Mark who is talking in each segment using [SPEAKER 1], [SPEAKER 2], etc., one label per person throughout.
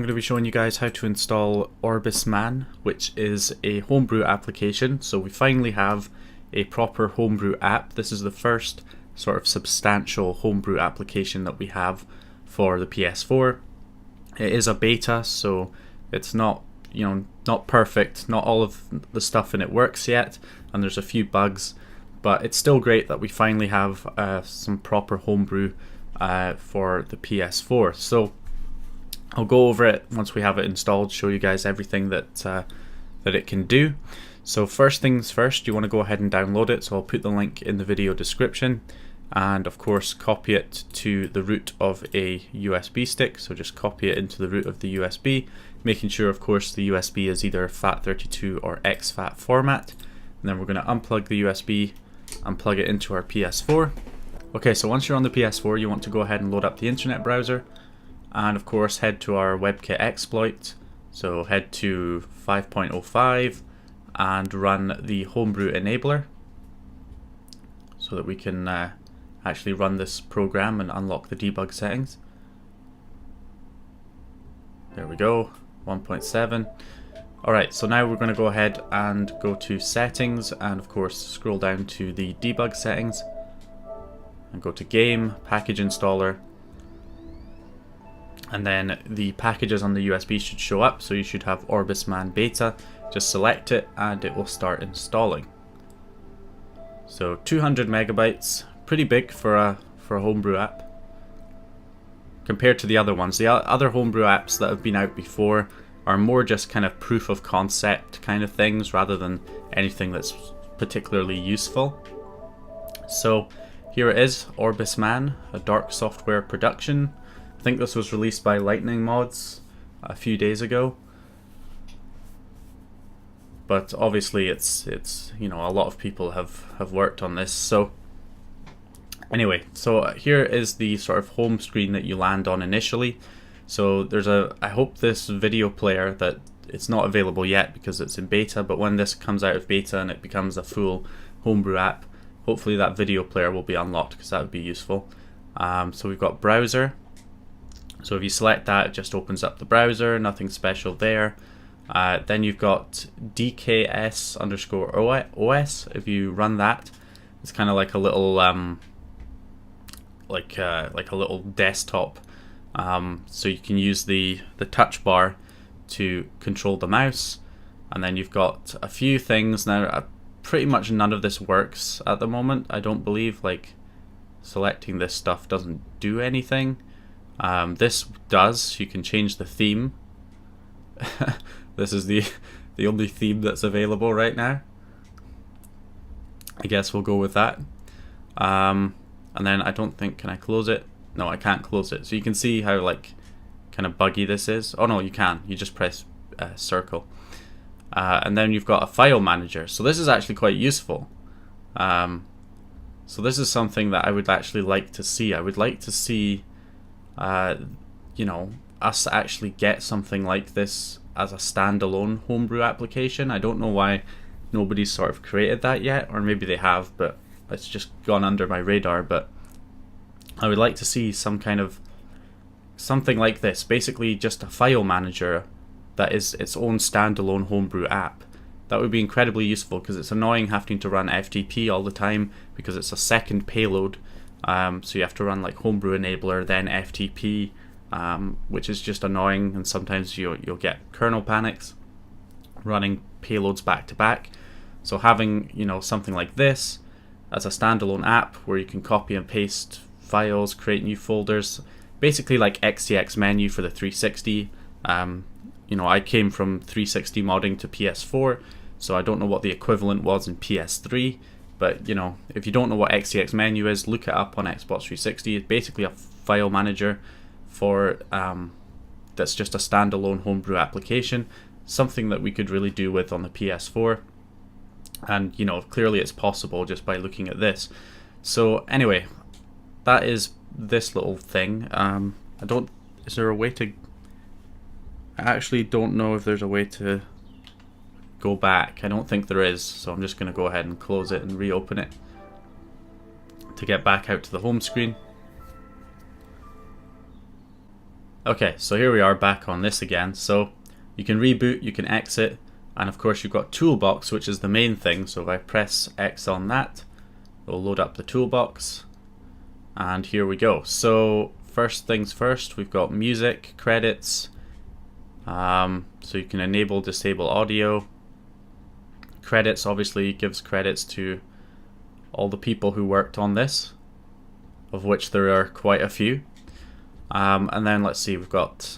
[SPEAKER 1] going to be showing you guys how to install Orbis Man, which is a homebrew application. So we finally have a proper homebrew app. This is the first sort of substantial homebrew application that we have for the PS4. It is a beta, so it's not, not perfect. Not all of the stuff in it works yet, and there's a few bugs, but it's still great that we finally have some proper homebrew for the PS4. So I'll go over it once we have it installed, show you guys everything that it can do. So first things first, you want to go ahead and download it. So I'll put the link in the video description, and of course copy it to the root of a USB stick. So just copy it into the root of the USB, making sure of course the USB is either FAT32 or exFAT format. And then we're going to unplug the USB and plug it into our PS4. Okay, so once you're on the PS4, you want to go ahead and load up the internet browser, and of course head to our WebKit exploit. So head to 5.05 and run the Homebrew enabler so that we can actually run this program and unlock the debug settings. There we go, 1.7. Alright, so now we're going to go ahead and go to settings, and of course scroll down to the debug settings and go to game, package installer, and then the packages on the USB should show up. So you should have Orbis Man beta. Just select it and it will start installing. So 200 megabytes, pretty big for a homebrew app compared to the other ones. The other homebrew apps that have been out before are more just kind of proof of concept kind of things rather than anything that's particularly useful. So here it is, Orbis Man, a dark software production. I think this was released by Lightning Mods a few days ago, but obviously it's a lot of people have worked on this. So anyway, so here is the sort of home screen that you land on initially. So there's I hope this video player, that it's not available yet because it's in beta, but when this comes out of beta and it becomes a full homebrew app, hopefully that video player will be unlocked, because that would be useful. So we've got browser. So if you select that, it just opens up the browser, nothing special there. Then you've got DKS_OS. If you run that, it's kind of like a little like a little desktop. So you can use the touch bar to control the mouse. And then you've got a few things now. Pretty much none of this works at the moment, I don't believe. Like selecting this stuff doesn't do anything. This does. You can change the theme. This is the only theme that's available right now. I guess we'll go with that. And then I don't think, can I close it? No, I can't close it. So you can see how like kind of buggy this is. Oh no, you can. You just press circle. And then you've got a file manager. So this is actually quite useful. So this is something that I would actually like to see. I would like to see us actually get something like this as a standalone homebrew application. I don't know why nobody's sort of created that yet, or maybe they have, but it's just gone under my radar. But I would like to see something like this, basically just a file manager that is its own standalone homebrew app. That would be incredibly useful, because it's annoying having to run FTP all the time because it's a second payload. So you have to run like Homebrew enabler, then FTP, which is just annoying, and sometimes you'll get kernel panics running payloads back to back. So having something like this as a standalone app where you can copy and paste files, create new folders, basically like XCX menu for the 360. I came from 360 modding to PS4, so I don't know what the equivalent was in PS3. But if you don't know what XCX menu is, look it up on Xbox 360. It's basically a file manager for that's just a standalone homebrew application, something that we could really do with on the PS4. And clearly it's possible just by looking at this. So anyway, that is this little thing. Is there a way to? I actually don't know if there's a way to go back. I don't think there is, so I'm just going to go ahead and close it and reopen it to get back out to the home screen. Okay, so here we are back on this again. So you can reboot, you can exit, and of course you've got toolbox, which is the main thing. So if I press X on that, it'll load up the toolbox, and here we go. So first things first, we've got music, credits, so you can enable, disable audio. Credits obviously gives credits to all the people who worked on this, of which there are quite a few. And then let's see, we've got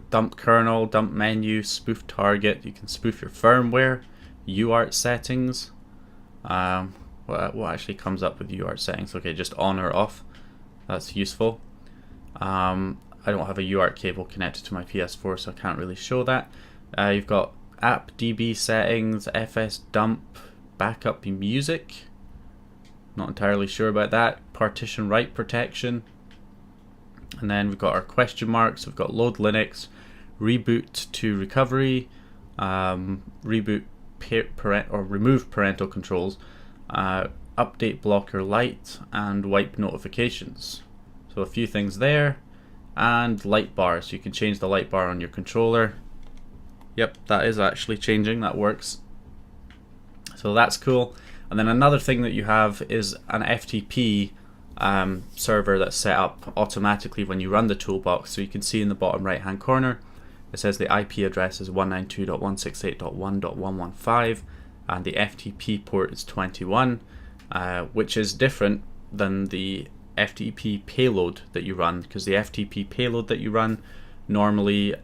[SPEAKER 1] dump kernel, dump menu, spoof target. You can spoof your firmware, UART settings. What actually comes up with UART settings? Okay, just on or off. That's useful. I don't have a UART cable connected to my PS4, so I can't really show that. You've got app DB settings, FS dump, backup music. Not entirely sure about that. Partition write protection. And then we've got our question marks. We've got load Linux, reboot to recovery, reboot or remove parental controls, update blocker light, and wipe notifications. So a few things there. And light bar, so you can change the light bar on your controller. Yep, that is actually changing, that works. So that's cool. And then another thing that you have is an FTP server that's set up automatically when you run the toolbox. So you can see in the bottom right hand corner, it says the IP address is 192.168.1.115 and the FTP port is 21, which is different than the FTP payload that you run, because the FTP payload that you run normally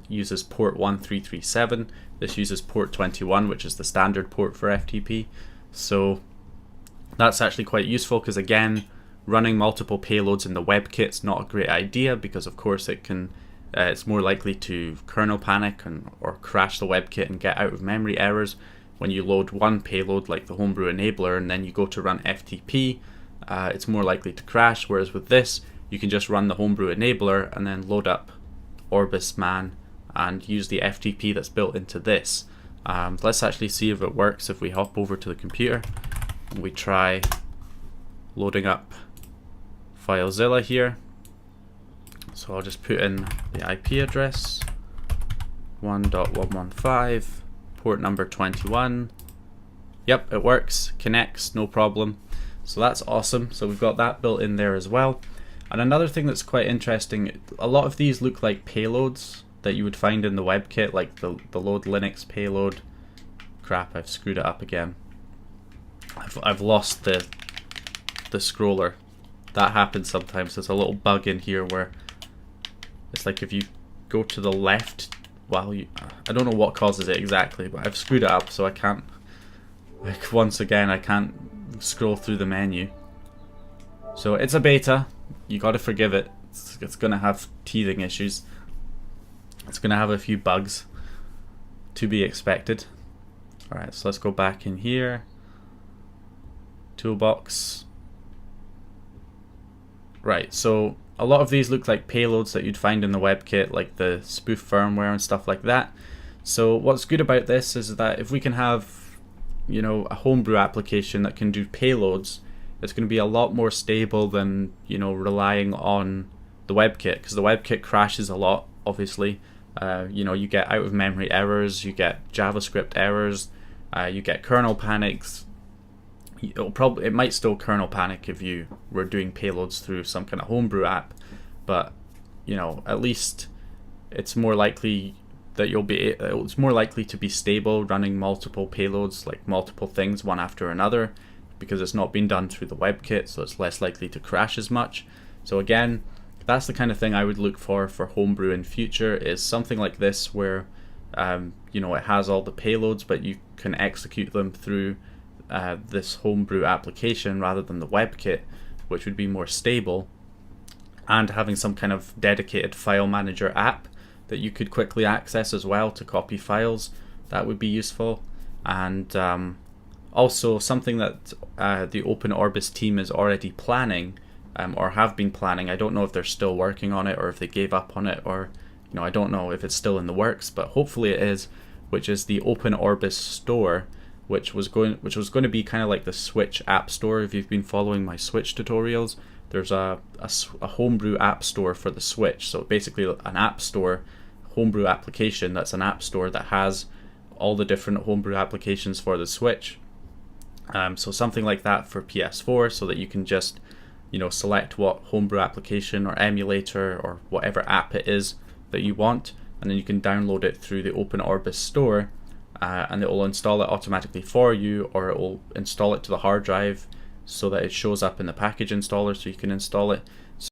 [SPEAKER 1] uses port 1337. This uses port 21, which is the standard port for FTP. So that's actually quite useful, because again, running multiple payloads in the WebKit's not a great idea, because of course it can it's more likely to kernel panic or crash the WebKit and get out of memory errors when you load one payload like the Homebrew enabler and then you go to run FTP. It's more likely to crash, whereas with this you can just run the Homebrew enabler and then load up Orbis man and use the FTP that's built into this. Let's actually see if it works if we hop over to the computer and we try loading up FileZilla here. So I'll just put in the IP address 1.115, port number 21. Yep, it works, connects, no problem. So that's awesome. So we've got that built in there as well. And another thing that's quite interesting, a lot of these look like payloads that you would find in the WebKit, like the load Linux payload. Crap, I've screwed it up again. I've lost the scroller. That happens sometimes. There's a little bug in here where it's like if you go to the left while you... I don't know what causes it exactly, but I've screwed it up, so I can't... Like, once again, I can't scroll through the menu. So it's a beta. You gotta forgive it. It's gonna have teething issues. It's gonna have a few bugs to be expected. Alright, so let's go back in here. Toolbox. Right, so a lot of these look like payloads that you'd find in the WebKit, like the spoof firmware and stuff like that. So what's good about this is that if we can have, you know, a Homebrew application that can do payloads, it's going to be a lot more stable than, you know, relying on the WebKit, because the WebKit crashes a lot, obviously. You know, you get out of memory errors, you get JavaScript errors, you get kernel panics. It might still kernel panic if you were doing payloads through some kind of Homebrew app, but you know, at least it's more likely that it's more likely to be stable running multiple payloads, like multiple things one after another, because it's not been done through the WebKit, so it's less likely to crash as much. So again, that's the kind of thing I would look for Homebrew in future, is something like this where you know, it has all the payloads, but you can execute them through this Homebrew application rather than the WebKit, which would be more stable, and having some kind of dedicated file manager app that you could quickly access as well to copy files. That would be useful. And also something that the Open Orbis team is already planning, or have been planning. I don't know if they're still working on it or if they gave up on it, or you know, I don't know if it's still in the works, but hopefully it is, which is the Open Orbis store, which was going to be kind of like the Switch app store if you've been following my Switch tutorials, there's a Homebrew app store for the Switch. So basically an app store, Homebrew application that's an app store that has all the different Homebrew applications for the Switch. So something like that for PS4, so that you can just, select what Homebrew application or emulator or whatever app it is that you want, and then you can download it through the Open Orbis store, and it will install it automatically for you, or it will install it to the hard drive so that it shows up in the package installer so you can install it.